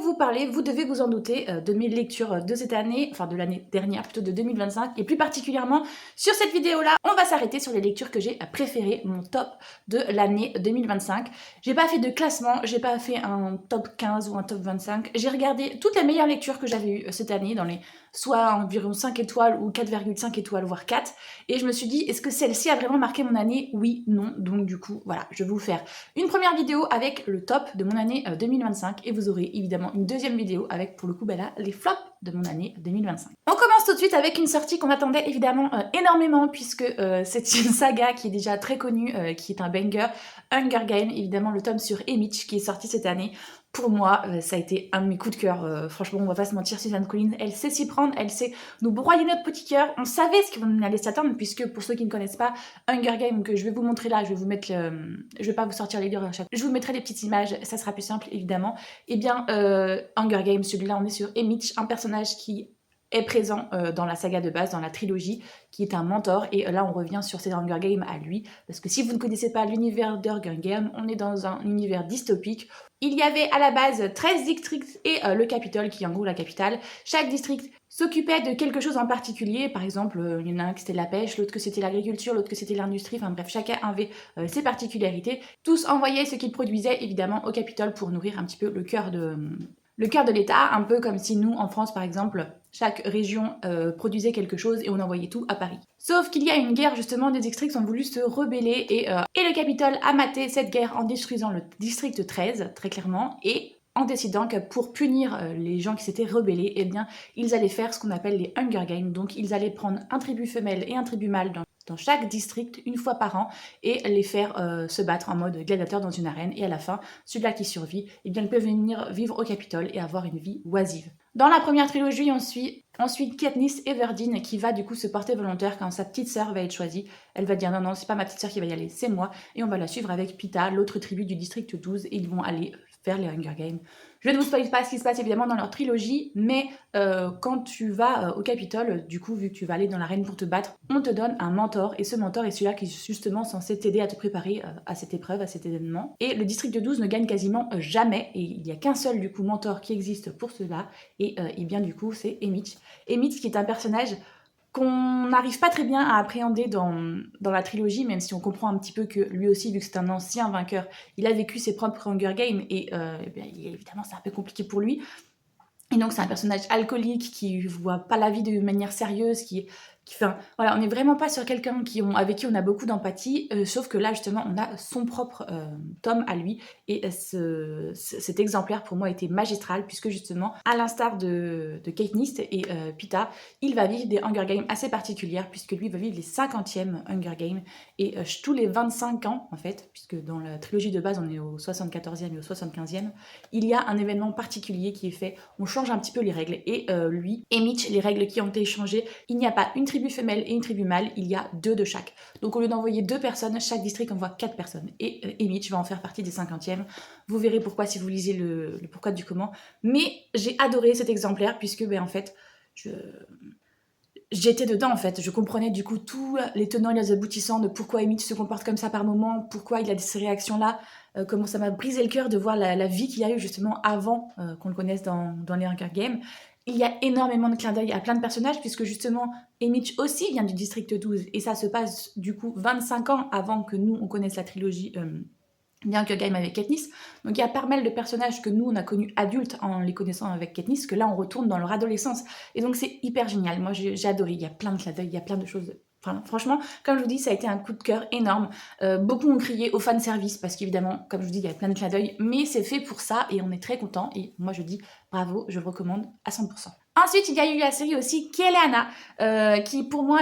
vous parler, vous devez vous en douter, de mes lectures de cette année, enfin de l'année dernière, plutôt de 2025, et plus particulièrement sur cette vidéo-là, on va s'arrêter sur les lectures que j'ai préférées, mon top de l'année 2025. J'ai pas fait de classement, j'ai pas fait un top 15 ou un top 25, j'ai regardé toutes les meilleures lectures que j'avais eues cette année, dans les soit environ 5 étoiles ou 4,5 étoiles, voire 4, et je me suis dit, est-ce que celle-ci a vraiment marqué mon année? Oui, non, donc du coup, voilà, je vais vous faire une première vidéo avec le top de mon année 2025 et vous aurez évidemment une deuxième vidéo avec pour le coup là, les flops de mon année 2025. On commence tout de suite avec une sortie qu'on attendait évidemment énormément puisque c'est une saga qui est déjà très connue, qui est un banger, Hunger Games, évidemment le tome sur Emmett qui est sorti cette année. Pour moi, ça a été un de mes coups de cœur. Franchement, on va pas se mentir, Suzanne Collins, elle sait s'y prendre, elle sait nous broyer notre petit cœur. On savait ce qu'on allait s'attendre, puisque pour ceux qui ne connaissent pas, Hunger Games, que je vais vous montrer là, je vais vous mettre je vais pas vous sortir les livres à chaque fois. Je vous mettrai des petites images, ça sera plus simple évidemment. Eh bien, Hunger Games, celui-là, on est sur Emmett, un personnage qui est présent dans la saga de base, dans la trilogie, qui est un mentor, et là on revient sur ces Hunger Games à lui, parce que si vous ne connaissez pas l'univers d'Hunger Games, on est dans un univers dystopique. Il y avait à la base 13 districts et le Capitole, qui est en gros la capitale. Chaque district s'occupait de quelque chose en particulier, par exemple, il y en a un qui c'était la pêche, l'autre que c'était l'agriculture, l'autre que c'était l'industrie, enfin bref, chacun avait ses particularités. Tous envoyaient ce qu'ils produisaient évidemment au Capitole pour nourrir un petit peu le cœur de l'État, un peu comme si nous, en France par exemple, chaque région produisait quelque chose et on envoyait tout à Paris. Sauf qu'il y a une guerre justement, des districts ont voulu se rebeller et le Capitole a maté cette guerre en détruisant le district 13, très clairement, et en décidant que pour punir les gens qui s'étaient rebellés, eh bien, ils allaient faire ce qu'on appelle les Hunger Games, donc ils allaient prendre un tribut femelle et un tribut mâle dans chaque district une fois par an et les faire se battre en mode gladiateur dans une arène, et à la fin, celui-là qui survit, eh bien, il peut venir vivre au Capitole et avoir une vie oisive. Dans la première trilogie, on suit ensuite Katniss Everdeen qui va du coup se porter volontaire quand sa petite sœur va être choisie. Elle va dire non, non, c'est pas ma petite sœur qui va y aller, c'est moi. Et on va la suivre avec Pita, l'autre tribu du district 12, et ils vont aller faire les Hunger Games. Je ne vous spoil pas ce qui se passe évidemment dans leur trilogie, mais quand tu vas au Capitole, du coup, vu que tu vas aller dans l'arène pour te battre, on te donne un mentor, et ce mentor est celui-là qui est justement censé t'aider à te préparer à cette épreuve, à cet événement. Et le district 12 ne gagne quasiment jamais, et il n'y a qu'un seul du coup mentor qui existe pour cela, et bien du coup c'est Emmett. Emmett qui est un personnage qu'on n'arrive pas très bien à appréhender dans la trilogie, même si on comprend un petit peu que lui aussi, vu que c'est un ancien vainqueur, il a vécu ses propres Hunger Games, et bien, évidemment c'est un peu compliqué pour lui. Et donc c'est un personnage alcoolique qui voit pas la vie de manière sérieuse, enfin, voilà, on n'est vraiment pas sur quelqu'un avec qui on a beaucoup d'empathie, sauf que là justement on a son propre tome à lui, et cet exemplaire pour moi était magistral, puisque justement à l'instar de Katniss et Pita, il va vivre des Hunger Games assez particulières, puisque lui va vivre les 50e Hunger Games, et tous les 25 ans en fait, puisque dans la trilogie de base on est au 74e et au 75e, il y a un événement particulier qui est fait, on change un petit peu les règles, et lui, Emmett, les règles qui ont été changées, il n'y a pas une tribu femelle et une tribu mâle, il y a 2 de chaque. Donc au lieu d'envoyer 2 personnes, chaque district envoie 4 personnes, et Emmett va en faire partie des 50e. Vous verrez pourquoi si vous lisez le pourquoi du comment, mais j'ai adoré cet exemplaire, puisque en fait, j'étais dedans en fait, je comprenais du coup tous les tenants et les aboutissants de pourquoi Emmett se comporte comme ça par moment, pourquoi il a ces réactions-là, comment ça m'a brisé le cœur de voir la vie qu'il y a eu justement avant qu'on le connaisse dans les Hunger Games. Il y a énormément de clins d'œil à plein de personnages, puisque justement Emmett aussi vient du district 12, et ça se passe du coup 25 ans avant que nous on connaisse la trilogie Hunger Games avec Katniss. Donc il y a pas mal de personnages que nous on a connus adultes en les connaissant avec Katniss, que là on retourne dans leur adolescence, et donc c'est hyper génial. Moi j'ai adoré, il y a plein de clins d'œil, il y a plein de choses. Enfin, franchement, comme je vous dis, ça a été un coup de cœur énorme. Beaucoup ont crié au fan service, parce qu'évidemment, comme je vous dis, il y a plein de clins d'œil, mais c'est fait pour ça et on est très content, et moi je dis bravo, je le recommande à 100%. Ensuite, il y a eu la série aussi Kieleana, qui pour moi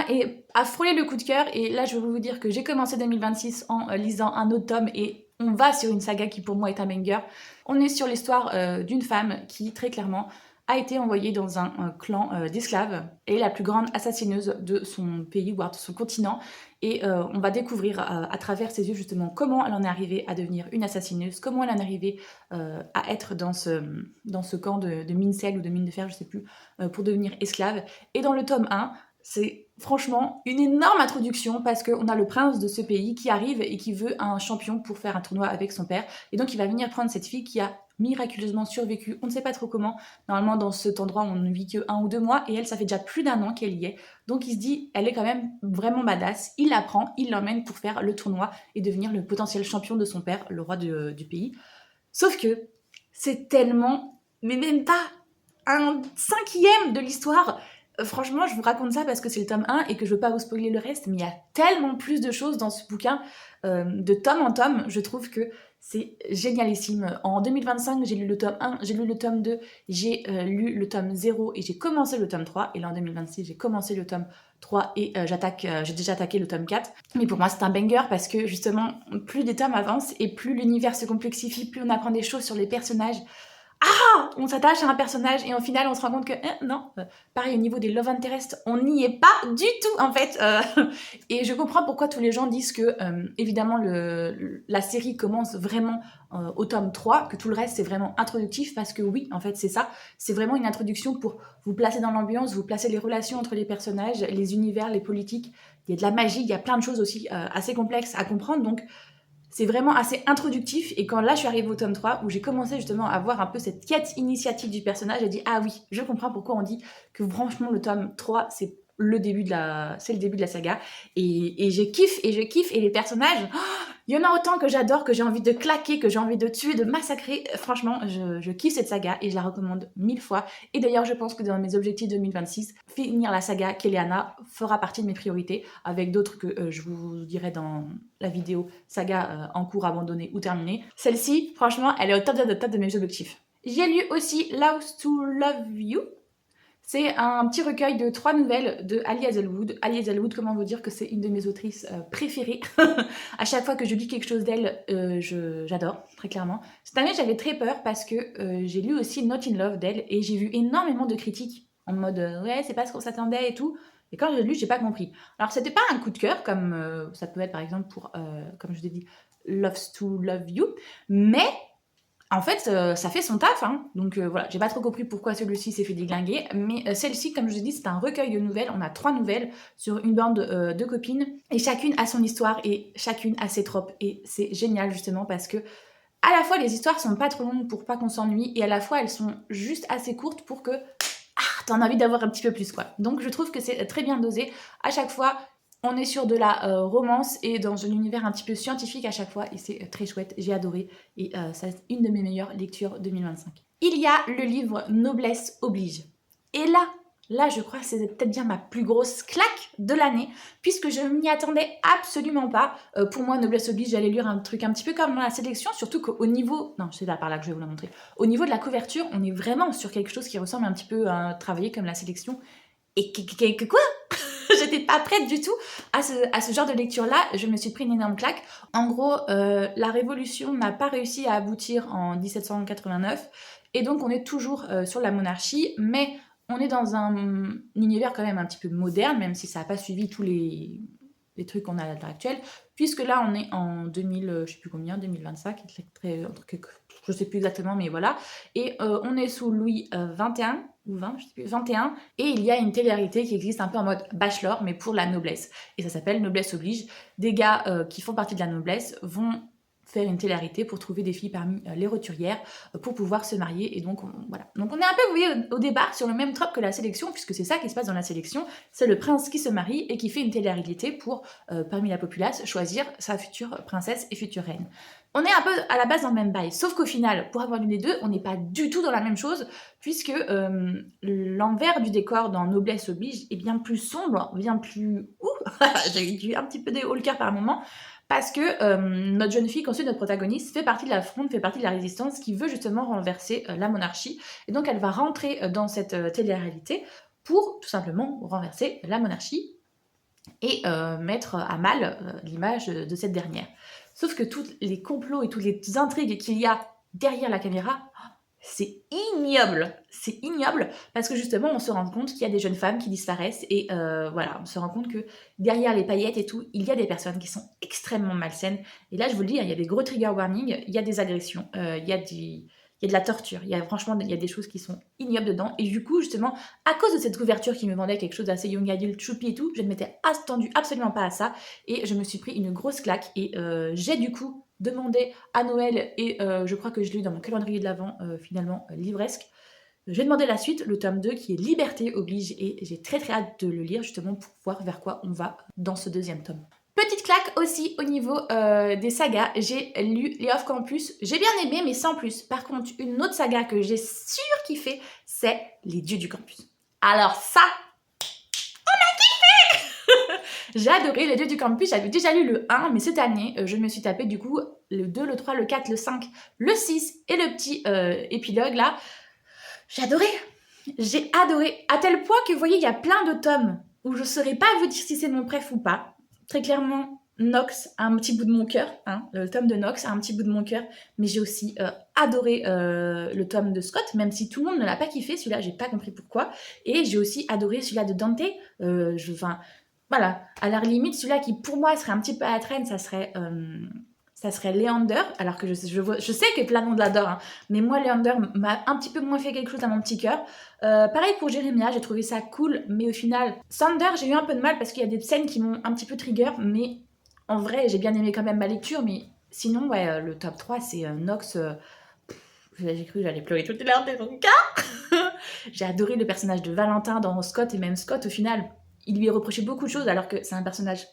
a frôlé le coup de cœur, et là je vais vous dire que j'ai commencé 2026 en lisant un autre tome, et on va sur une saga qui pour moi est un banger. On est sur l'histoire d'une femme qui très clairement a été envoyée dans un clan d'esclaves, et la plus grande assassineuse de son pays, voire de son continent, et on va découvrir à travers ses yeux justement comment elle en est arrivée à devenir une assassineuse, comment elle en est arrivée à être dans ce camp de mine-sel ou de mine de fer, je sais plus, pour devenir esclave. Et dans le tome 1, c'est franchement une énorme introduction, parce qu'on a le prince de ce pays qui arrive et qui veut un champion pour faire un tournoi avec son père, et donc il va venir prendre cette fille qui a miraculeusement survécu, on ne sait pas trop comment. Normalement, dans cet endroit, on ne vit que 1 ou 2 mois, et elle, ça fait déjà plus d'1 an qu'elle y est. Donc il se dit, elle est quand même vraiment badass. Il la prend, il l'emmène pour faire le tournoi et devenir le potentiel champion de son père, le roi du pays. Sauf que c'est tellement, mais même pas un 5e de l'histoire. Franchement, je vous raconte ça parce que c'est le tome 1 et que je veux pas vous spoiler le reste, mais il y a tellement plus de choses dans ce bouquin, de tome en tome, je trouve que c'est génialissime. En 2025, j'ai lu le tome 1, j'ai lu le tome 2, j'ai lu le tome 0 et j'ai commencé le tome 3. Et là, en 2026, j'ai commencé le tome 3 et j'ai déjà attaqué le tome 4. Mais pour moi, c'est un banger parce que justement, plus des tomes avancent et plus l'univers se complexifie, plus on apprend des choses sur les personnages. On s'attache à un personnage et au final on se rend compte que non, pareil au niveau des love interest, on n'y est pas du tout en fait. Et je comprends pourquoi tous les gens disent que évidemment la série commence vraiment au tome 3, que tout le reste c'est vraiment introductif, parce que oui, en fait c'est ça, c'est vraiment une introduction pour vous placer dans l'ambiance, vous placer les relations entre les personnages, les univers, les politiques, il y a de la magie, il y a plein de choses aussi assez complexes à comprendre, donc c'est vraiment assez introductif. Et quand là je suis arrivée au tome 3 où j'ai commencé justement à voir un peu cette quête initiatique du personnage, j'ai dit ah oui, je comprends pourquoi on dit que franchement le tome 3 c'est le début de la saga, et je kiffe et les personnages, il y en a autant que j'adore, que j'ai envie de claquer, que j'ai envie de tuer, de massacrer. Franchement, je kiffe cette saga et je la recommande 1000 fois. Et d'ailleurs, je pense que dans mes objectifs 2026, finir la saga Keleana fera partie de mes priorités, avec d'autres que je vous dirai dans la vidéo saga en cours, abandonnée ou terminée. Celle-ci, franchement, elle est au top de mes objectifs. J'ai lu aussi Lost to Love You. C'est un petit recueil de 3 nouvelles de Ali Hazelwood. Ali Hazelwood, comment vous dire que c'est une de mes autrices préférées. À chaque fois que je lis quelque chose d'elle, j'adore, très clairement. Cette année, j'avais très peur parce que j'ai lu aussi Not in Love d'elle et j'ai vu énormément de critiques en mode ouais, c'est pas ce qu'on s'attendait et tout. Et quand j'ai lu, j'ai pas compris. Alors, c'était pas un coup de cœur comme ça peut être par exemple pour, comme je vous ai dit, Loves to Love You, mais en fait, ça fait son taf, hein. Donc voilà, j'ai pas trop compris pourquoi celui-ci s'est fait déglinguer, mais celle-ci, comme je vous ai dit, c'est un recueil de nouvelles. On a 3 nouvelles sur une bande de copines, et chacune a son histoire, et chacune a ses tropes, et c'est génial justement parce que à la fois les histoires sont pas trop longues pour pas qu'on s'ennuie, et à la fois elles sont juste assez courtes pour que t'as envie d'avoir un petit peu plus, quoi. Donc je trouve que c'est très bien dosé. À chaque fois, on est sur de la romance et dans un univers un petit peu scientifique à chaque fois, et c'est très chouette, j'ai adoré, et ça c'est une de mes meilleures lectures 2025. Il y a le livre Noblesse oblige. Et là je crois que c'est peut-être bien ma plus grosse claque de l'année, puisque je m'y attendais absolument pas. Pour moi, Noblesse oblige, j'allais lire un truc un petit peu comme dans la sélection, surtout qu'au niveau... Non, c'est là par là que je vais vous la montrer. Au niveau de la couverture, on est vraiment sur quelque chose qui ressemble un petit peu à un travaillé comme la sélection. Et quoi J'étais pas prête du tout à ce genre de lecture-là. Je me suis pris une énorme claque. En gros, la Révolution n'a pas réussi à aboutir en 1789. Et donc, on est toujours sur la monarchie. Mais on est dans un univers quand même un petit peu moderne, même si ça n'a pas suivi tous les trucs qu'on a à l'heure actuelle. Puisque là, on est en 2000, je sais plus combien, 2025. Je sais plus exactement, mais voilà. Et on est sous Louis XXI. Ou 20, je sais plus, 21, et il y a une télé-réalité qui existe un peu en mode bachelor, mais pour la noblesse. Et ça s'appelle Noblesse oblige. Des gars qui font partie de la noblesse vont faire une télé-réalité pour trouver des filles parmi les roturières pour pouvoir se marier. Et donc, voilà. Donc on est un peu, vous voyez, au départ sur le même trope que la sélection, puisque c'est ça qui se passe dans la sélection. C'est le prince qui se marie et qui fait une télé-réalité pour, parmi la populace, choisir sa future princesse et future reine. On est un peu à la base dans le même bail, sauf qu'au final, pour avoir lu les deux, on n'est pas du tout dans la même chose, puisque l'envers du décor dans Noblesse oblige est bien plus sombre, bien plus... J'ai eu un petit peu des hauts le cœur par moment, parce que notre jeune fille, conçue notre protagoniste, fait partie de la fronde, fait partie de la résistance, qui veut justement renverser la monarchie, et donc elle va rentrer dans cette télé-réalité pour tout simplement renverser la monarchie et mettre à mal l'image de cette dernière. Sauf que tous les complots et toutes les intrigues qu'il y a derrière la caméra, c'est ignoble. C'est ignoble parce que justement, on se rend compte qu'il y a des jeunes femmes qui disparaissent et voilà, on se rend compte que derrière les paillettes et tout, il y a des personnes qui sont extrêmement malsaines. Et là, je vous le dis, il y a des gros trigger warnings, il y a des agressions, il y a de la torture. Franchement, il y a des choses qui sont ignobles dedans. Et du coup, justement, à cause de cette couverture qui me vendait quelque chose d'assez young adult, choupi et tout, je ne m'étais attendue absolument pas à ça. Et je me suis pris une grosse claque. Et j'ai du coup demandé à Noël et je crois que je l'ai eu dans mon calendrier de l'Avent, finalement, livresque. J'ai demandé la suite, le tome 2 qui est Liberté oblige et j'ai très très hâte de le lire justement pour voir vers quoi on va dans ce deuxième tome. Petite claque aussi au niveau des sagas, j'ai lu les Off Campus, j'ai bien aimé mais sans plus. Par contre, une autre saga que j'ai surkiffé, c'est Les Dieux du Campus. Alors ça, j'ai adoré Les Dieux du Campus, j'avais déjà lu le 1, mais cette année, je me suis tapé du coup le 2, le 3, le 4, le 5, le 6 et le petit épilogue là. J'ai adoré, à tel point que vous voyez, il y a plein de tomes où je ne saurais pas vous dire si c'est mon préf ou pas. Très clairement, Nox a un petit bout de mon cœur, hein, le tome de Nox a un petit bout de mon cœur, mais j'ai aussi adoré le tome de Scott, même si tout le monde ne l'a pas kiffé, celui-là, j'ai pas compris pourquoi. Et j'ai aussi adoré celui-là de Dante, voilà, à la limite, celui-là qui pour moi serait un petit peu à la traîne, ça serait Leander, alors que je sais que plein de monde l'adore, hein, mais moi Leander m'a un petit peu moins fait quelque chose à mon petit cœur. Pareil pour Jérémia, j'ai trouvé ça cool, mais au final, Sander, j'ai eu un peu de mal parce qu'il y a des scènes qui m'ont un petit peu trigger, mais en vrai, j'ai bien aimé quand même ma lecture, mais sinon, ouais, le top 3, c'est Nox. J'ai cru que j'allais pleurer toutes les larmes de mon cœur. J'ai adoré le personnage de Valentin dans Scott, et même Scott, au final, il lui est reproché beaucoup de choses, alors que c'est un personnage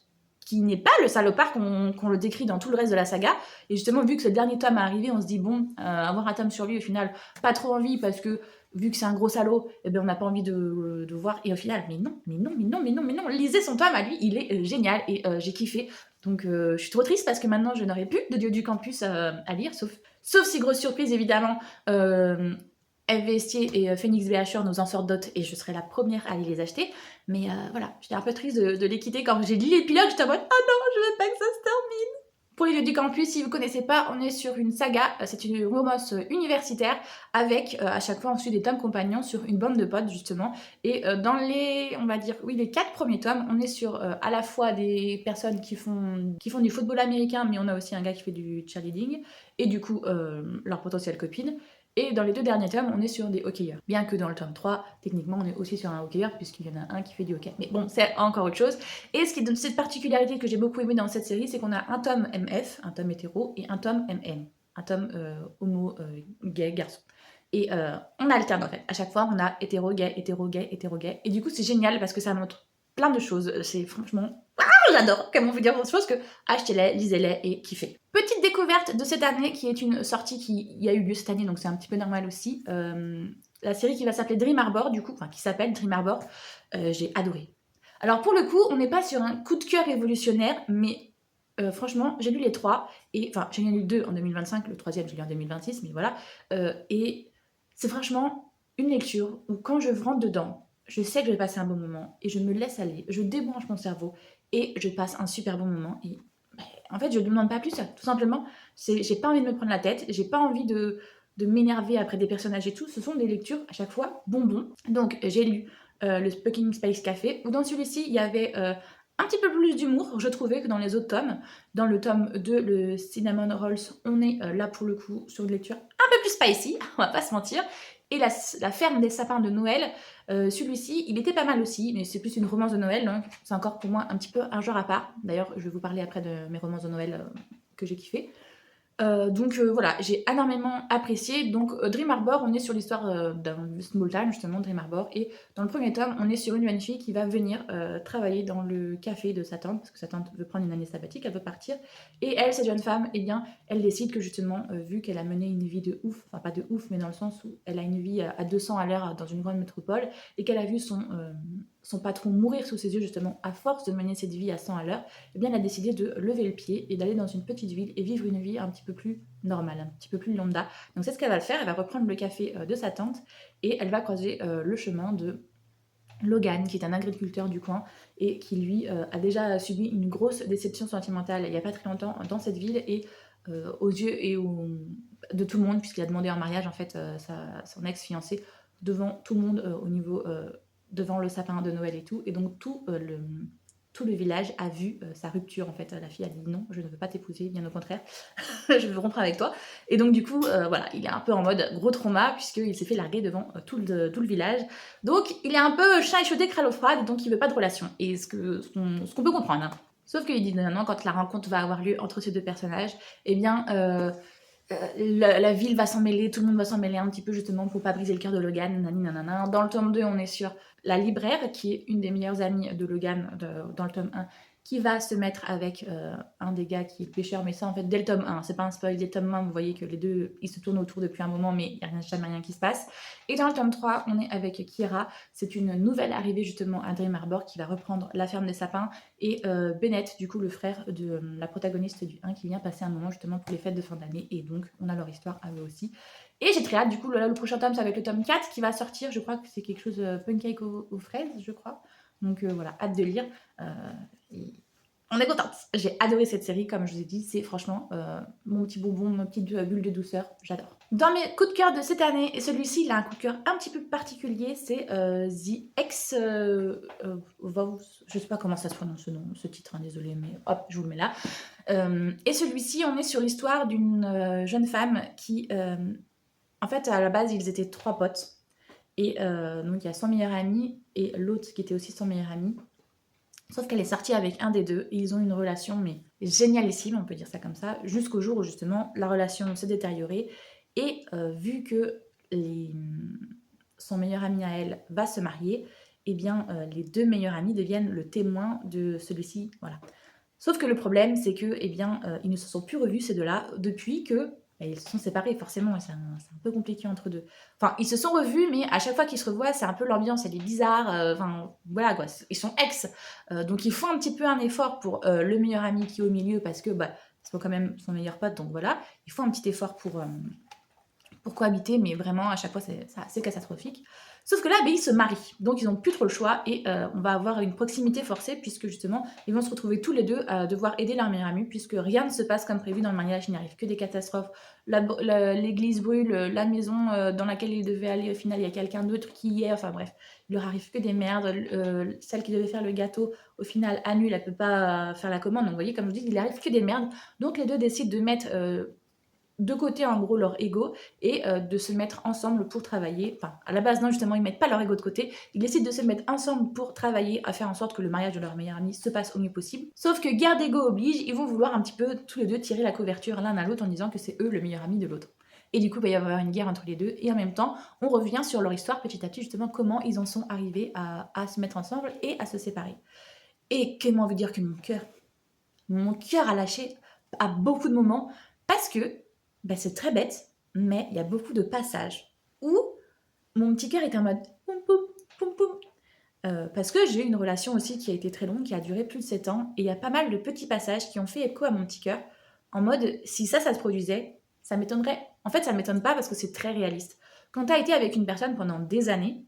qui n'est pas le salopard qu'on le décrit dans tout le reste de la saga. Et justement, vu que ce dernier tome est arrivé, on se dit, bon, avoir un tome sur lui, au final, pas trop envie, parce que vu que c'est un gros salaud, eh ben, on n'a pas envie de voir. Et au final, mais non, lisez son tome à lui, il est génial, et j'ai kiffé. Donc je suis trop triste parce que maintenant, je n'aurai plus de Dieu du Campus à lire, sauf si, grosse surprise, évidemment, Eve Estier et Phoenix BHR nous en sortent d'autres et je serai la première à aller les acheter. Mais voilà, j'étais un peu triste de les quitter quand j'ai lu l'épilogue, j'étais en mode « Ah non, je veux pas que ça se termine !» Pour les Dieux du Campus, si vous connaissez pas, on est sur une saga, c'est une romance universitaire avec à chaque fois ensuite des tomes compagnons sur une bande de potes justement. Et dans les, on va dire, oui, les 4 premiers tomes, on est sur à la fois des personnes qui font du football américain, mais on a aussi un gars qui fait du cheerleading et du coup leur potentielle copine. Et dans les 2 derniers tomes, on est sur des hockeyeurs. Bien que dans le tome 3, techniquement, on est aussi sur un hockeyeur, puisqu'il y en a un qui fait du hockey. Mais bon, c'est encore autre chose. Et ce qui donne cette particularité que j'ai beaucoup aimé dans cette série, c'est qu'on a un tome MF, un tome hétéro, et un tome MM, un tome homo, gay, garçon. Et on alterne en fait. À chaque fois, on a hétéro, gay, hétéro, gay, hétéro, gay. Et du coup, c'est génial parce que ça montre plein de choses. C'est franchement... j'adore, comme on veut dire autre chose que achetez-les, lisez-les et kiffez. Petite découverte de cette année qui est une sortie qui a eu lieu cette année, donc c'est un petit peu normal aussi. La série qui va s'appeler Dream Harbor, du coup, enfin qui s'appelle Dream Harbor, j'ai adoré. Alors pour le coup, on n'est pas sur un coup de cœur révolutionnaire, mais franchement, j'ai lu les 3, et enfin j'ai lu 2 en 2025, le 3e j'ai lu en 2026, mais voilà. Et c'est franchement une lecture où quand je rentre dedans, je sais que je vais passer un bon moment, et je me laisse aller, je débranche mon cerveau, et je passe un super bon moment. Et en fait, je ne demande pas plus, tout simplement. J'ai pas envie de me prendre la tête, j'ai pas envie de m'énerver après des personnages et tout. Ce sont des lectures à chaque fois bonbons. Donc, j'ai lu le Pumpkin Spice Café, où dans celui-ci, il y avait un petit peu plus d'humour, je trouvais, que dans les autres tomes. Dans le tome 2, le Cinnamon Rolls, on est là pour le coup sur une lecture un peu plus spicy, on va pas se mentir. Et la ferme des sapins de Noël, celui-ci, il était pas mal aussi, mais c'est plus une romance de Noël, donc c'est encore pour moi un petit peu un genre à part. D'ailleurs, je vais vous parler après de mes romances de Noël que j'ai kiffé. Donc voilà, j'ai énormément apprécié. Donc Dream Harbor, on est sur l'histoire d'un small town, justement, Dream Harbor. Et dans le premier tome, on est sur une jeune fille qui va venir travailler dans le café de sa tante, parce que sa tante veut prendre une année sabbatique, elle veut partir. Et elle, cette jeune femme, eh bien, elle décide que justement, vu qu'elle a mené une vie de ouf, enfin pas de ouf, mais dans le sens où elle a une vie à 200 à l'heure dans une grande métropole, et qu'elle a vu son patron mourir sous ses yeux, justement, à force de mener cette vie à 100 à l'heure, eh bien, elle a décidé de lever le pied et d'aller dans une petite ville et vivre une vie un petit peu plus normale, un petit peu plus lambda. Donc c'est ce qu'elle va faire, elle va reprendre le café de sa tante et elle va croiser le chemin de Logan, qui est un agriculteur du coin et qui lui a déjà subi une grosse déception sentimentale il n'y a pas très longtemps dans cette ville et aux yeux de tout le monde, puisqu'il a demandé en mariage en fait son ex-fiancé devant tout le monde au niveau devant le sapin de Noël et tout, et donc tout le village a vu sa rupture en fait. La fille a dit non, je ne veux pas t'épouser, bien au contraire, je veux rompre avec toi. Et donc du coup, voilà, il est un peu en mode gros trauma puisqu'il s'est fait larguer devant tout le village. Donc il est un peu chat échaudé, crâne au froid, donc il veut pas de relation. Et ce qu'on peut comprendre, hein. Sauf qu'il dit non, quand la rencontre va avoir lieu entre ces deux personnages, eh bien, la ville va s'en mêler, tout le monde va s'en mêler un petit peu justement pour pas briser le cœur de Logan, nanana. Dans le tome 2, on est sur la libraire, qui est une des meilleures amies de Logan dans le tome 1, qui va se mettre avec un des gars qui est le pêcheur, mais ça en fait dès le tome 1, c'est pas un spoil, dès le tome 1, vous voyez que les deux, ils se tournent autour depuis un moment, mais il n'y a jamais rien qui se passe. Et dans le tome 3, on est avec Kira, c'est une nouvelle arrivée justement à Dream Harbor qui va reprendre la ferme des sapins, et Bennett, du coup le frère de la protagoniste du 1, qui vient passer un moment justement pour les fêtes de fin d'année, et donc on a leur histoire à eux aussi. Et j'ai très hâte, du coup le prochain tome c'est avec le tome 4 qui va sortir, je crois que c'est quelque chose pancake aux fraises, je crois. Donc voilà, hâte de lire. Et on est contente. J'ai adoré cette série, comme je vous ai dit, c'est franchement mon petit bonbon, ma petite bulle de douceur, j'adore. Dans mes coups de cœur de cette année, et celui-ci il a un coup de cœur un petit peu particulier, c'est The Ex... je sais pas comment ça se prononce ce titre, hein, désolé, mais hop, je vous le mets là. Et celui-ci, on est sur l'histoire d'une jeune femme qui... en fait, à la base, ils étaient 3 potes. Et donc il y a son meilleur ami et l'autre qui était aussi son meilleur ami. Sauf qu'elle est sortie avec un des deux et ils ont une relation mais génialissime, on peut dire ça comme ça, jusqu'au jour où justement la relation s'est détériorée. Et vu que son meilleur ami à elle va se marier, eh bien les 2 meilleurs amis deviennent le témoin de celui-ci. Voilà. Sauf que le problème, c'est que eh bien, ils ne se sont plus revus ces deux-là depuis que ils se sont séparés forcément, et c'est un peu compliqué entre deux. Enfin, ils se sont revus, mais à chaque fois qu'ils se revoient, c'est un peu l'ambiance, elle est bizarre. Enfin, voilà quoi, ils sont ex. Donc ils font un petit peu un effort pour le meilleur ami qui est au milieu, parce que c'est quand même son meilleur pote, donc voilà. Ils font un petit effort pour cohabiter, mais vraiment à chaque fois c'est catastrophique. Sauf que là, ils se marient, donc ils n'ont plus trop le choix, et on va avoir une proximité forcée, puisque justement, ils vont se retrouver tous les deux à devoir aider leur meilleur ami, puisque rien ne se passe comme prévu dans le mariage, il n'arrive que des catastrophes. L'église brûle, la maison dans laquelle ils devaient aller, au final, il y a quelqu'un d'autre qui y est, enfin bref, il leur arrive que des merdes. Celle qui devait faire le gâteau, au final, annule, elle peut pas faire la commande, donc vous voyez, comme je vous dis, il arrive que des merdes, donc les deux décident de mettre... de côté en gros leur ego et de se mettre ensemble pour travailler. Enfin, à la base non, justement ils mettent pas leur ego de côté, ils décident de se mettre ensemble pour travailler à faire en sorte que le mariage de leur meilleur ami se passe au mieux possible. Sauf que guerre d'ego oblige, ils vont vouloir un petit peu tous les deux tirer la couverture l'un à l'autre en disant que c'est eux le meilleur ami de l'autre. Et du coup il va y avoir une guerre entre les deux, et en même temps on revient sur leur histoire petit à petit, justement comment ils en sont arrivés à se mettre ensemble et à se séparer. Et comment vous dire que mon cœur a lâché à beaucoup de moments, parce que c'est très bête, mais il y a beaucoup de passages où mon petit cœur était en mode poum poum poum poum. Parce que j'ai eu une relation aussi qui a été très longue, qui a duré plus de 7 ans, et il y a pas mal de petits passages qui ont fait écho à mon petit cœur, en mode si ça se produisait, ça m'étonnerait. En fait, ça ne m'étonne pas parce que c'est très réaliste. Quand tu as été avec une personne pendant des années,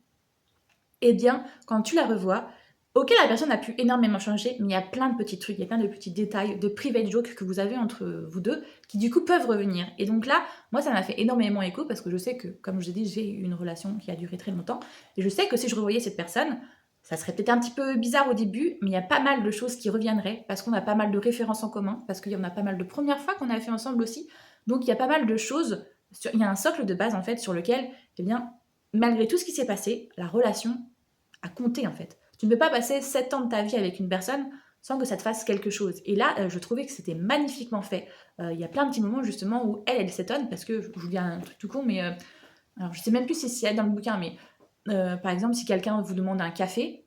eh bien, quand tu la revois, ok, la personne a pu énormément changer, mais il y a plein de petits trucs, il y a plein de petits détails, de private jokes que vous avez entre vous deux, qui du coup peuvent revenir. Et donc là, moi, ça m'a fait énormément écho, parce que je sais que, comme je l'ai dit, j'ai eu une relation qui a duré très longtemps, et je sais que si je revoyais cette personne, ça serait peut-être un petit peu bizarre au début, mais il y a pas mal de choses qui reviendraient, parce qu'on a pas mal de références en commun, parce qu'il y en a pas mal de premières fois qu'on a fait ensemble aussi. Donc il y a pas mal de choses, il y a un socle de base en fait sur lequel, eh bien, malgré tout ce qui s'est passé, la relation a compté en fait. Tu ne peux pas passer 7 ans de ta vie avec une personne sans que ça te fasse quelque chose. Et là, je trouvais que c'était magnifiquement fait. Il y a plein de petits moments justement où elle s'étonne, parce que, je vous dis un truc tout con, mais alors je sais même plus si c'est dans le bouquin, mais par exemple, si quelqu'un vous demande un café,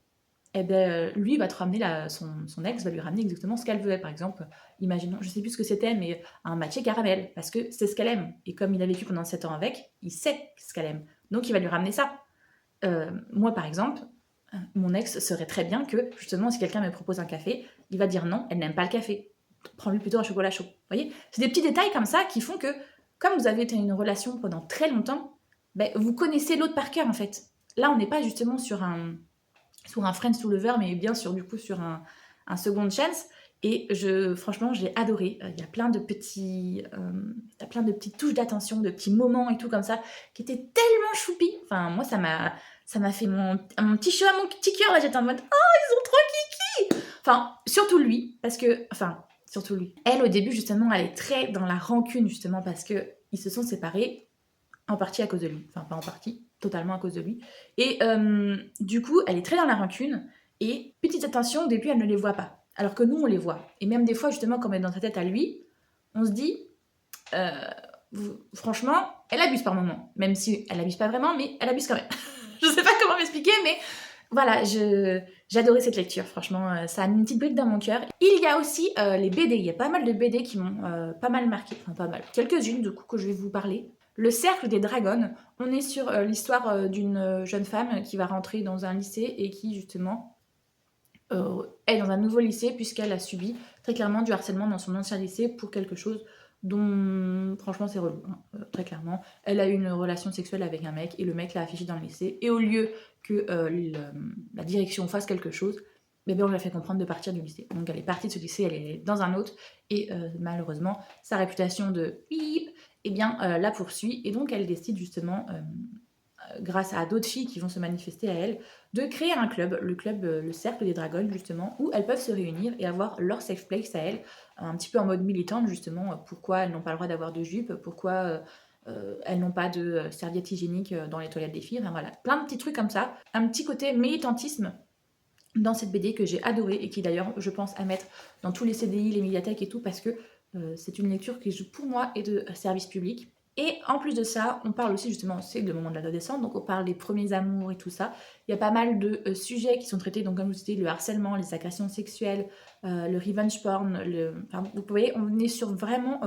eh ben, lui va te ramener, son ex va lui ramener exactement ce qu'elle veut. Par exemple, imaginons, je sais plus ce que c'était, mais un matcha caramel, parce que c'est ce qu'elle aime. Et comme il a vécu pendant 7 ans avec, il sait ce qu'elle aime. Donc il va lui ramener ça. Moi, par exemple, mon ex saurait très bien que, justement, si quelqu'un me propose un café, il va dire non, elle n'aime pas le café. Prends-lui plutôt un chocolat chaud. Vous voyez, c'est des petits détails comme ça qui font que, comme vous avez été une relation pendant très longtemps, vous connaissez l'autre par cœur, en fait. Là, on n'est pas justement sur un friends to lover, mais bien sûr, du coup, sur un second chance. Et franchement, j'ai adoré. Il y a plein de petites touches d'attention, de petits moments et tout comme ça, qui étaient tellement choupis. Enfin, moi, ça m'a fait mon petit chat, mon petit cœur. Là, j'étais en mode, oh, ils sont trop kiki. Enfin, surtout lui, parce que, surtout lui. Elle, au début, justement, elle est très dans la rancune, justement, parce que ils se sont séparés, en partie à cause de lui. Enfin, pas en partie, totalement à cause de lui. Et du coup, elle est très dans la rancune. Et petite attention, au début, elle ne les voit pas. alors que nous, on les voit. Et même des fois, justement, quand on est dans sa tête à lui, on se dit, franchement, elle abuse par moment. Même si elle abuse pas vraiment, mais elle abuse quand même. Je sais pas comment m'expliquer, mais voilà, j'adorais cette lecture, franchement, ça a mis une petite brique dans mon cœur. Il y a aussi les BD, il y a pas mal de BD qui m'ont pas mal marqué, enfin pas mal, quelques-unes du coup que je vais vous parler. Le Cercle des Dragons, on est sur l'histoire d'une jeune femme qui va rentrer dans un lycée et qui justement est dans un nouveau lycée puisqu'elle a subi très clairement du harcèlement dans son ancien lycée pour quelque chose dont franchement c'est relou, hein, très clairement. Elle a eu une relation sexuelle avec un mec et le mec l'a affiché dans le lycée et au lieu que la direction fasse quelque chose, bébé on lui a fait comprendre de partir du lycée. Donc elle est partie de ce lycée, elle est dans un autre et malheureusement sa réputation de bip eh bien la poursuit et donc elle décide justement grâce à d'autres filles qui vont se manifester à elle, de créer un club, le club le Cercle des Dragons justement, où elles peuvent se réunir et avoir leur safe place à elles, un petit peu en mode militante justement, pourquoi elles n'ont pas le droit d'avoir de jupe, pourquoi elles n'ont pas de serviettes hygiéniques dans les toilettes des filles, enfin voilà, plein de petits trucs comme ça, un petit côté militantisme dans cette BD que j'ai adoré et qui d'ailleurs je pense à mettre dans tous les CDI, les médiathèques et tout, parce que c'est une lecture qui pour moi est de service public. Et en plus de ça, on parle aussi justement, c'est le moment de l'adolescence, donc on parle des premiers amours et tout ça. Il y a pas mal de sujets qui sont traités, donc comme je vous disais, le harcèlement, les agressions sexuelles, le revenge porn, enfin, vous voyez, on est sur vraiment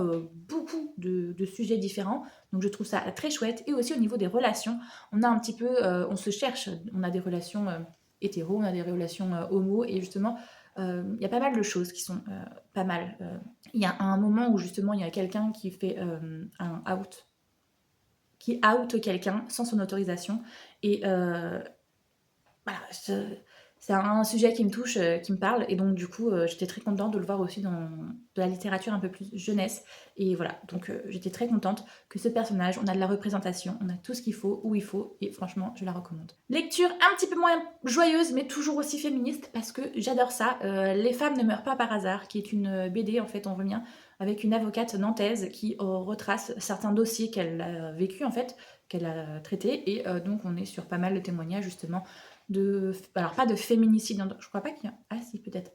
beaucoup de sujets différents, donc je trouve ça très chouette. Et aussi au niveau des relations, on a un petit peu, on se cherche, on a des relations hétéro, on a des relations homo, et justement, il y a pas mal de choses qui sont pas mal. Il y a un moment où justement il y a quelqu'un qui fait un out, qui out quelqu'un sans son autorisation, et voilà, c'est un sujet qui me touche, qui me parle, et donc du coup, j'étais très contente de le voir aussi dans de la littérature un peu plus jeunesse, et voilà, donc j'étais très contente que ce personnage, on a de la représentation, on a tout ce qu'il faut, où il faut, et franchement, je la recommande. Lecture un petit peu moins joyeuse, mais toujours aussi féministe, parce que j'adore ça, Les femmes ne meurent pas par hasard, qui est une BD, en fait, on revient avec une avocate nantaise qui retrace certains dossiers qu'elle a vécu, en fait, qu'elle a traités, et donc on est sur pas mal de témoignages, justement, alors pas de féminicide, je crois pas qu'il y a, ah si peut-être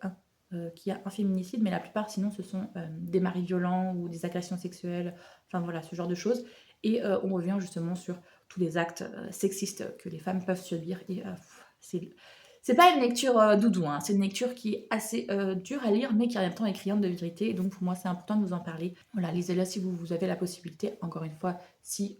qu'il y a un féminicide, mais la plupart sinon ce sont des maris violents ou des agressions sexuelles, enfin voilà ce genre de choses, et on revient justement sur tous les actes sexistes que les femmes peuvent subir, et c'est pas une lecture doudou, hein, c'est une lecture qui est assez dure à lire, mais qui en même temps est criante de vérité, et donc pour moi c'est important de vous en parler. Voilà, lisez-la si vous avez la possibilité, encore une fois, si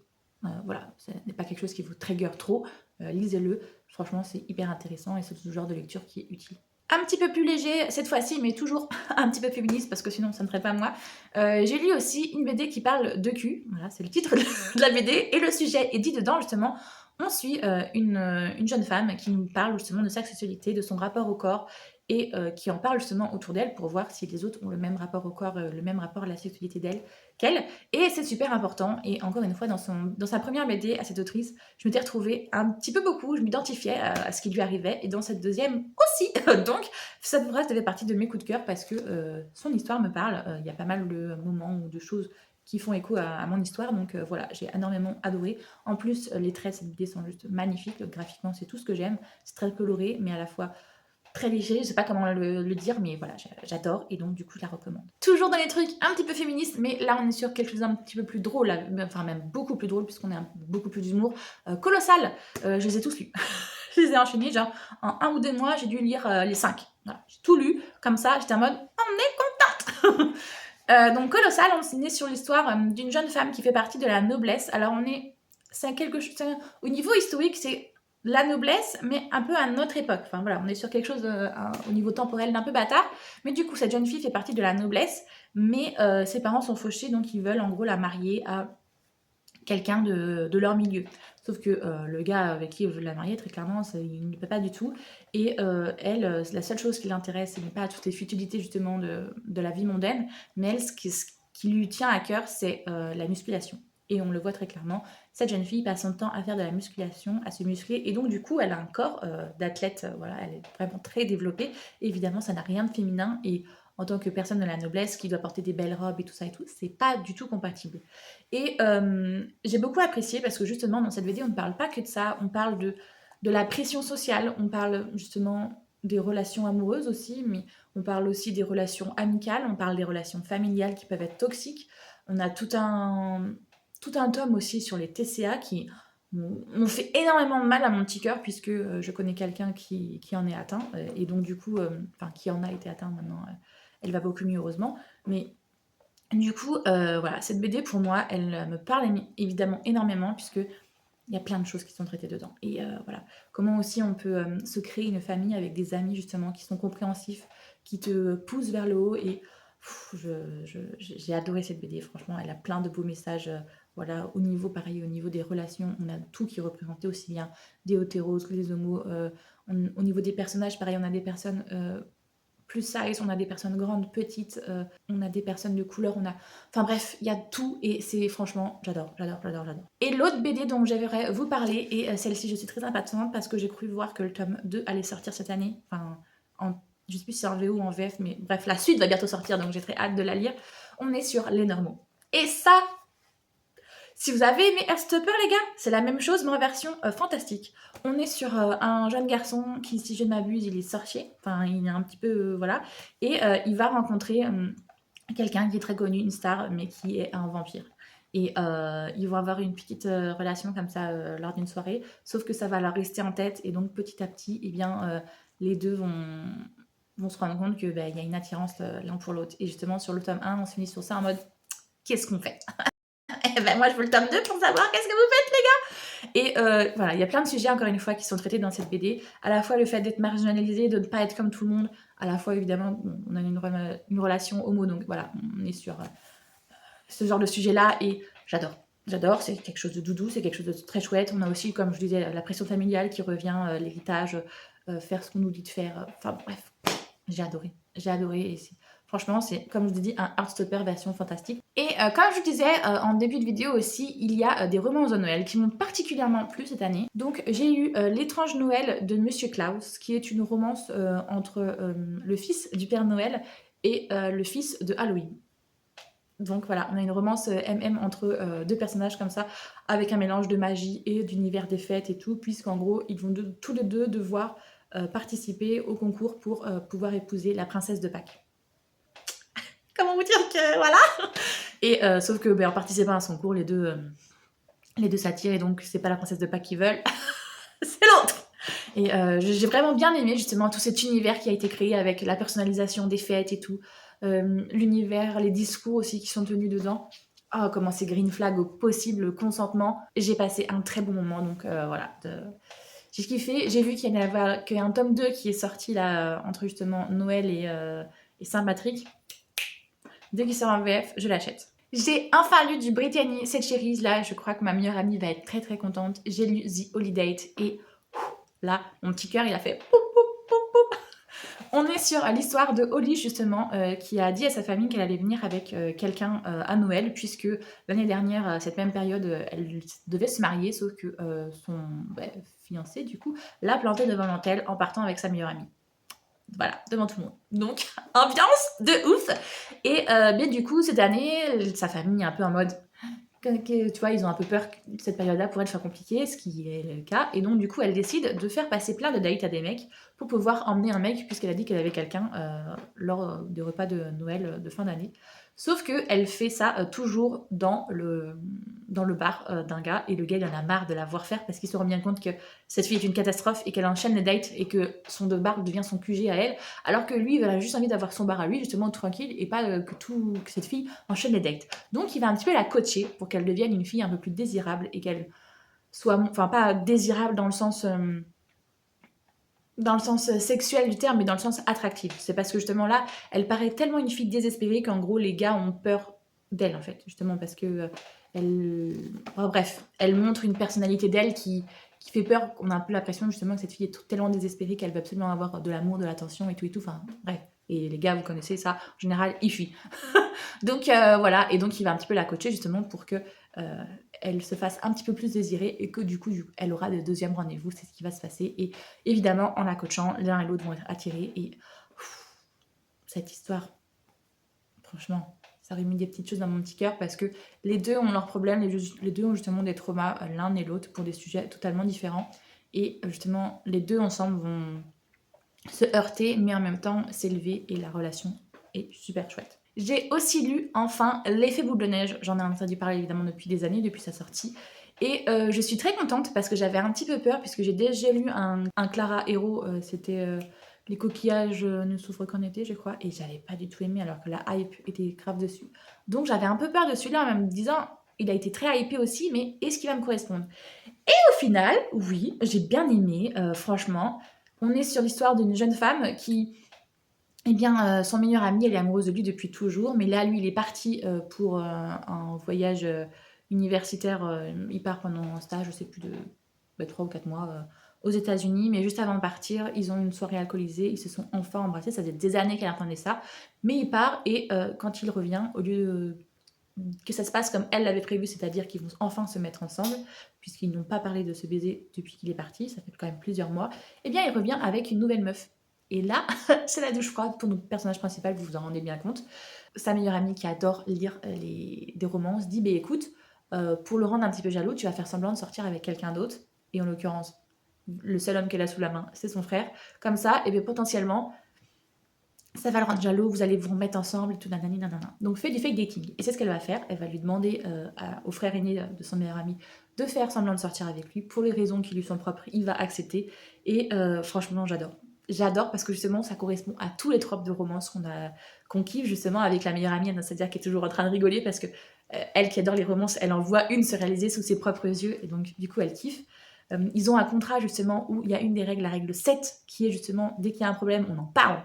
voilà, ce n'est pas quelque chose qui vous trigger trop, lisez-le. Franchement, c'est hyper intéressant et c'est ce genre de lecture qui est utile. Un petit peu plus léger cette fois-ci, mais toujours un petit peu féministe parce que sinon ça ne ferait pas moi. J'ai lu aussi une BD qui parle de cul, voilà, c'est le titre de la BD, et le sujet est dit dedans justement. On suit une jeune femme qui nous parle justement de sa sexualité, de son rapport au corps, et qui en parle justement autour d'elle pour voir si les autres ont le même rapport au corps, le même rapport à la sexualité qu'elle. Et c'est super important. Et encore une fois, dans sa première BD à cette autrice, je m'étais retrouvée un petit peu beaucoup, je m'identifiais à ce qui lui arrivait. Et dans cette deuxième aussi. Donc, ça fait partie de mes coups de cœur parce que son histoire me parle. Il y a pas mal de moments ou de choses qui font écho à mon histoire. Donc voilà, j'ai énormément adoré. En plus, les traits de cette BD sont juste magnifiques. Graphiquement, c'est tout ce que j'aime. C'est très coloré, mais à la fois très léger, je sais pas comment le dire, mais voilà, j'adore, et donc du coup je la recommande. Toujours dans les trucs un petit peu féministes, mais là on est sur quelque chose d'un petit peu plus drôle, enfin même beaucoup plus drôle, puisqu'on a beaucoup plus d'humour. Colossal, je les ai tous lus. Je les ai enchaînés, genre en 1 ou 2 mois, j'ai dû lire les 5. Voilà, j'ai tout lu, comme ça, j'étais en mode, on est contente. Donc Colossal, on est sur l'histoire d'une jeune femme qui fait partie de la noblesse. Alors c'est quelque chose, au niveau historique, c'est la noblesse, mais un peu à notre époque. Enfin voilà, on est sur quelque chose au niveau temporel d'un peu bâtard. Mais du coup, cette jeune fille fait partie de la noblesse, mais ses parents sont fauchés, donc ils veulent en gros la marier à quelqu'un de leur milieu. Sauf que le gars avec qui ils veulent la marier, très clairement, il ne peut pas du tout. Et elle, la seule chose qui l'intéresse, ce n'est pas toutes les futilités justement de la vie mondaine, mais elle, ce qui lui tient à cœur, c'est la musculation. Et on le voit très clairement, cette jeune fille passe son temps à faire de la musculation, à se muscler, et donc du coup elle a un corps d'athlète, voilà, elle est vraiment très développée. Et évidemment ça n'a rien de féminin, et en tant que personne de la noblesse qui doit porter des belles robes et tout ça et tout, c'est pas du tout compatible. Et j'ai beaucoup apprécié parce que justement dans cette vidéo on ne parle pas que de ça, on parle de la pression sociale, on parle justement des relations amoureuses aussi, mais on parle aussi des relations amicales, on parle des relations familiales qui peuvent être toxiques. On a tout un tome aussi sur les TCA qui m'ont fait énormément de mal à mon petit cœur puisque je connais quelqu'un qui en est atteint et donc du coup, enfin qui en a été atteint maintenant, elle va beaucoup mieux heureusement. Mais du coup, voilà, cette BD pour moi, elle me parle évidemment énormément puisque il y a plein de choses qui sont traitées dedans. Et voilà, comment aussi on peut se créer une famille avec des amis justement qui sont compréhensifs, qui te poussent vers le haut. Et j'ai adoré cette BD, franchement, elle a plein de beaux messages. Voilà, au niveau pareil, au niveau des relations, on a tout qui est représenté, aussi bien des hétéros que des homos. Au niveau des personnages, pareil, on a des personnes plus size, on a des personnes grandes, petites, on a des personnes de couleur, on a... Enfin bref, il y a tout et c'est franchement, j'adore. Et l'autre BD dont j'aimerais vous parler, et celle-ci je suis très impatiente parce que j'ai cru voir que le tome 2 allait sortir cette année, enfin, je sais plus si c'est en VO ou en VF, mais bref, la suite va bientôt sortir, donc j'ai très hâte de la lire. On est sur Les Normaux. Et ça, si vous avez aimé Heartstopper, les gars, c'est la même chose, mais en version fantastique. On est sur un jeune garçon qui, si je ne m'abuse, il est sorcier. Enfin, il est un petit peu... voilà. Et il va rencontrer quelqu'un qui est très connu, une star, mais qui est un vampire. Et ils vont avoir une petite relation comme ça lors d'une soirée. Sauf que ça va leur rester en tête. Et donc, petit à petit, eh bien, les deux vont se rendre compte qu'il y a une attirance l'un pour l'autre. Et justement, sur le tome 1, on se finit sur ça en mode « Qu'est-ce qu'on fait ?» Eh ben moi je veux le tome 2 pour savoir qu'est-ce que vous faites les gars. Et voilà, il y a plein de sujets encore une fois qui sont traités dans cette BD. À la fois le fait d'être marginalisé, de ne pas être comme tout le monde. À la fois évidemment on a une relation homo, donc voilà, on est sur ce genre de sujet là et j'adore, c'est quelque chose de doudou, c'est quelque chose de très chouette. On a aussi, comme je disais, la pression familiale qui revient, l'héritage, faire ce qu'on nous dit de faire. Enfin bref, j'ai adoré et franchement, c'est, comme je vous dis, un Heartstopper version fantastique. Et comme je vous disais en début de vidéo aussi, il y a des romans de Noël qui m'ont particulièrement plu cette année. Donc j'ai eu L'étrange Noël de Monsieur Klaus, qui est une romance entre le fils du Père Noël et le fils de Halloween. Donc voilà, on a une romance MM entre deux personnages comme ça, avec un mélange de magie et d'univers des fêtes et tout, puisqu'en gros, ils vont tous les deux devoir participer au concours pour pouvoir épouser la princesse de Pâques. Comment vous dire que voilà. Et sauf que en participant à son cours, les deux s'attirent et donc c'est pas la princesse de Pâques qu'ils veulent, c'est l'autre. Et j'ai vraiment bien aimé justement tout cet univers qui a été créé avec la personnalisation des fêtes et tout, l'univers, les discours aussi qui sont tenus dedans. Oh, comment c'est green flag au possible, le consentement. J'ai passé un très bon moment, donc voilà. J'ai kiffé. J'ai vu qu'il y a un tome 2 qui est sorti là, entre justement Noël et Saint-Patrick. Dès qu'il sort en VF, je l'achète. J'ai enfin lu du Brittany cette Series là, je crois que ma meilleure amie va être très très contente. J'ai lu The Holiday et là, mon petit cœur il a fait poup, poup, poup, poup. On est sur l'histoire de Holly justement qui a dit à sa famille qu'elle allait venir avec quelqu'un à Noël puisque l'année dernière, à cette même période, elle devait se marier sauf que son fiancé du coup l'a planté devant l'hôtel en partant avec sa meilleure amie. Voilà, devant tout le monde. Donc, ambiance de ouf. Et mais du coup, cette année, sa famille est un peu en mode... Tu vois, ils ont un peu peur que cette période-là pourrait être compliquée, ce qui est le cas. Et donc, du coup, elle décide de faire passer plein de dates à des mecs pour pouvoir emmener un mec, puisqu'elle a dit qu'elle avait quelqu'un lors des repas de Noël de fin d'année. Sauf qu'elle fait ça toujours dans le bar d'un gars. Et le gars, il en a marre de la voir faire parce qu'il se rend bien compte que cette fille est une catastrophe et qu'elle enchaîne les dates et que son bar devient son QG à elle. Alors que lui, il a juste envie d'avoir son bar à lui, justement, tranquille, et pas que cette fille enchaîne les dates. Donc, il va un petit peu la coacher pour qu'elle devienne une fille un peu plus désirable et qu'elle soit... Enfin, pas désirable dans le sens sexuel du terme, mais dans le sens attractif. C'est parce que justement là, elle paraît tellement une fille désespérée qu'en gros les gars ont peur d'elle en fait, justement parce que bref, elle montre une personnalité d'elle qui fait peur, qu'on a un peu l'impression justement que cette fille est tellement désespérée qu'elle veut absolument avoir de l'amour, de l'attention et tout, enfin bref. Et les gars, vous connaissez ça, en général, ils fuient. Donc voilà, et donc il va un petit peu la coacher justement pour que elle se fasse un petit peu plus désirée et que du coup elle aura des deuxièmes rendez-vous, c'est ce qui va se passer. Et évidemment, en la coachant, l'un et l'autre vont être attirés. Et cette histoire, franchement, ça aurait mis des petites choses dans mon petit cœur parce que les deux ont leurs problèmes, les deux ont justement des traumas, l'un et l'autre, pour des sujets totalement différents. Et justement, les deux ensemble se heurter, mais en même temps s'élever et la relation est super chouette. J'ai aussi lu enfin L'effet boule de neige, j'en ai entendu parler évidemment depuis des années, depuis sa sortie. Et je suis très contente parce que j'avais un petit peu peur puisque j'ai déjà lu un Clara Héros, c'était Les coquillages ne souffrent qu'en été je crois, et j'avais pas du tout aimé alors que la hype était grave dessus. Donc j'avais un peu peur de celui-là en me disant il a été très hypé aussi, mais est-ce qu'il va me correspondre? Au final, oui, j'ai bien aimé, franchement. On est sur l'histoire d'une jeune femme qui, eh bien, son meilleur ami, elle est amoureuse de lui depuis toujours, mais là, lui, il est parti pour un voyage universitaire. Il part pendant un stage, je sais plus, de 3 ou 4 mois aux États-Unis, mais juste avant de partir, ils ont une soirée alcoolisée, ils se sont enfin embrassés. Ça faisait des années qu'elle attendait ça, mais il part et quand il revient, au lieu que ça se passe comme elle l'avait prévu, c'est-à-dire qu'ils vont enfin se mettre ensemble, puisqu'ils n'ont pas parlé de se baiser depuis qu'il est parti, ça fait quand même plusieurs mois, eh bien, il revient avec une nouvelle meuf. Et là, c'est la douche froide pour notre personnage principal, vous vous en rendez bien compte. Sa meilleure amie qui adore lire des romances dit, écoute, pour le rendre un petit peu jaloux, tu vas faire semblant de sortir avec quelqu'un d'autre, et en l'occurrence, le seul homme qu'elle a sous la main, c'est son frère. Comme ça, et bien potentiellement, ça va le rendre jaloux, vous allez vous remettre ensemble, et tout, nanani, nanana. Donc fait du fake dating. Et c'est ce qu'elle va faire. Elle va lui demander au frère aîné de son meilleur ami de faire semblant de sortir avec lui pour les raisons qui lui sont propres. Il va accepter. Et franchement, j'adore. J'adore parce que justement, ça correspond à tous les tropes de romance qu'on kiffe justement avec la meilleure amie, c'est-à-dire qui est toujours en train de rigoler parce que elle qui adore les romances, elle en voit une se réaliser sous ses propres yeux et donc du coup, elle kiffe. Ils ont un contrat justement où il y a une des règles, la règle 7, qui est justement dès qu'il y a un problème, on en parle.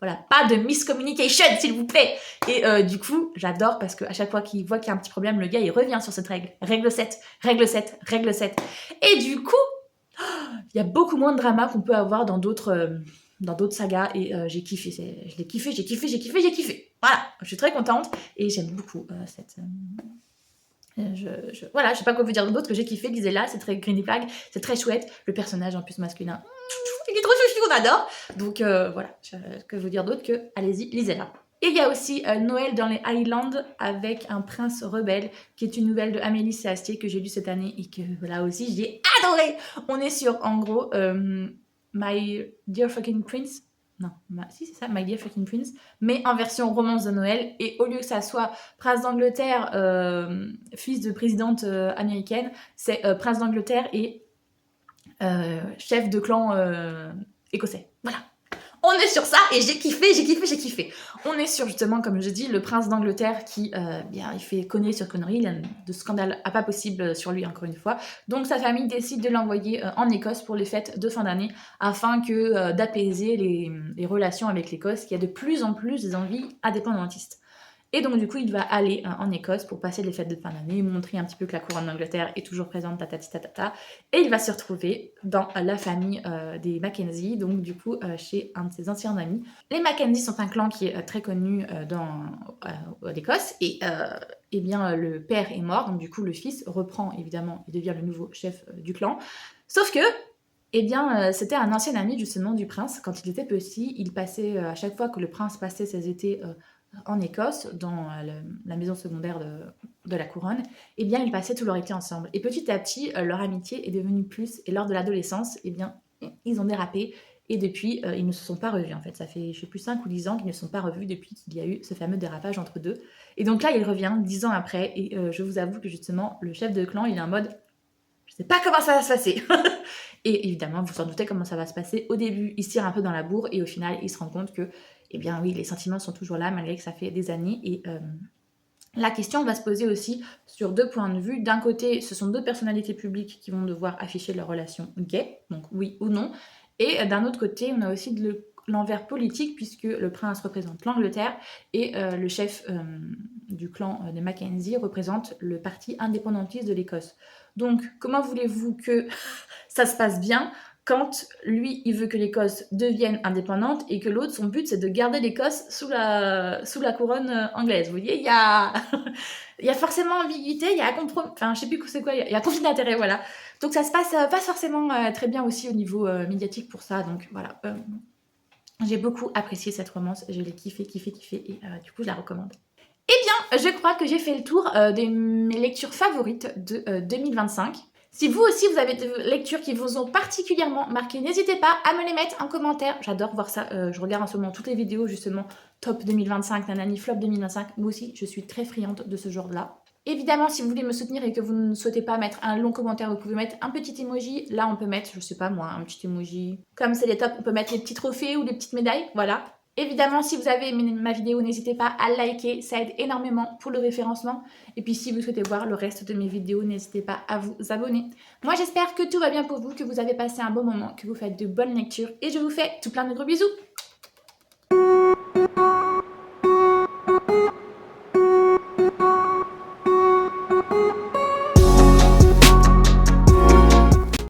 Voilà, pas de miscommunication, s'il vous plaît. Et du coup, j'adore parce qu'à chaque fois qu'il voit qu'il y a un petit problème, le gars, il revient sur cette règle. Règle 7, règle 7, règle 7. Et du coup, il y a beaucoup moins de drama qu'on peut avoir dans d'autres sagas. Et j'ai kiffé. Je l'ai kiffé, j'ai kiffé, j'ai kiffé, j'ai kiffé. Voilà, je suis très contente. Et j'aime beaucoup cette... voilà, je sais pas quoi vous dire d'autre que j'ai kiffé. Lisez-la, c'est très Green Flag, c'est très chouette. Le personnage en plus masculin, il est trop chouchou, on adore. Donc voilà, que vous dire d'autre que allez-y, lisez-la. Et il y a aussi Noël dans les Highlands avec un prince rebelle, qui est une nouvelle de Amélie Séastier que j'ai lue cette année et que là aussi j'ai adoré. On est sur en gros My Dear Fucking Prince. Non, si c'est ça, My Dear Fucking Prince, mais en version romance de Noël. Et au lieu que ça soit prince d'Angleterre, fils de présidente américaine, c'est prince d'Angleterre et chef de clan écossais. Voilà. On est sur ça et j'ai kiffé, j'ai kiffé, j'ai kiffé. On est sur justement, comme je dis, le prince d'Angleterre qui, bien, il fait connerie sur connerie, il a de scandale à pas possible sur lui encore une fois. Donc sa famille décide de l'envoyer en Écosse pour les fêtes de fin d'année afin que d'apaiser les relations avec l'Écosse qui a de plus en plus des envies indépendantistes. Et donc, du coup, il va aller en Écosse pour passer les fêtes de fin d'année, montrer un petit peu que la couronne d'Angleterre est toujours présente, tatati tatata. Et il va se retrouver dans la famille des Mackenzie, donc du coup, chez un de ses anciens amis. Les Mackenzie sont un clan qui est très connu dans l'Écosse. Et eh bien, le père est mort, donc du coup, le fils reprend évidemment et devient le nouveau chef du clan. Sauf que eh bien, c'était un ancien ami justement du prince. Quand il était petit, il passait, à chaque fois que le prince passait ses étés en Écosse, dans la maison secondaire de la couronne, eh bien, ils passaient tout leur été ensemble. Et petit à petit, leur amitié est devenue plus. Et lors de l'adolescence, eh bien, ils ont dérapé. Et depuis, ils ne se sont pas revus, en fait. Ça fait, je sais plus, 5 ou 10 ans qu'ils ne se sont pas revus depuis qu'il y a eu ce fameux dérapage entre deux. Et donc là, il revient 10 ans après. Et je vous avoue que justement, le chef de clan, il est en mode... Je sais pas comment ça va se passer. Et évidemment, vous vous en doutez comment ça va se passer. Au début, il se tire un peu dans la bourre et au final, il se rend compte que, eh bien oui, les sentiments sont toujours là malgré que ça fait des années. Et la question va se poser aussi sur deux points de vue. D'un côté, ce sont deux personnalités publiques qui vont devoir afficher leur relation gay, donc oui ou non. Et d'un autre côté, on a aussi l'envers politique puisque le prince représente l'Angleterre et le chef du clan des Mackenzie représente le parti indépendantiste de l'Écosse. Donc, comment voulez-vous que ça se passe bien quand lui, il veut que l'Écosse devienne indépendante et que l'autre, son but, c'est de garder l'Écosse sous la couronne anglaise. Vous voyez, il y a forcément ambiguïté, il y a compromis, enfin, je sais plus c'est quoi, il y a conflit d'intérêt, voilà. Donc ça se passe pas forcément très bien aussi au niveau médiatique pour ça, donc voilà. J'ai beaucoup apprécié cette romance, je l'ai kiffé, et du coup, je la recommande. Eh bien, je crois que j'ai fait le tour de mes lectures favorites de 2025. Si vous aussi vous avez des lectures qui vous ont particulièrement marqué, n'hésitez pas à me les mettre en commentaire. J'adore voir ça, je regarde en ce moment toutes les vidéos justement top 2025, nanani flop 2025. Moi aussi, je suis très friande de ce genre-là. Évidemment, si vous voulez me soutenir et que vous ne souhaitez pas mettre un long commentaire, vous pouvez mettre un petit emoji. Là, on peut mettre, je sais pas moi, un petit emoji. Comme c'est les tops, on peut mettre les petits trophées ou les petites médailles, voilà. Évidemment, si vous avez aimé ma vidéo, n'hésitez pas à liker, ça aide énormément pour le référencement. Et puis si vous souhaitez voir le reste de mes vidéos, n'hésitez pas à vous abonner. Moi, j'espère que tout va bien pour vous, que vous avez passé un bon moment, que vous faites de bonnes lectures et je vous fais tout plein de gros bisous.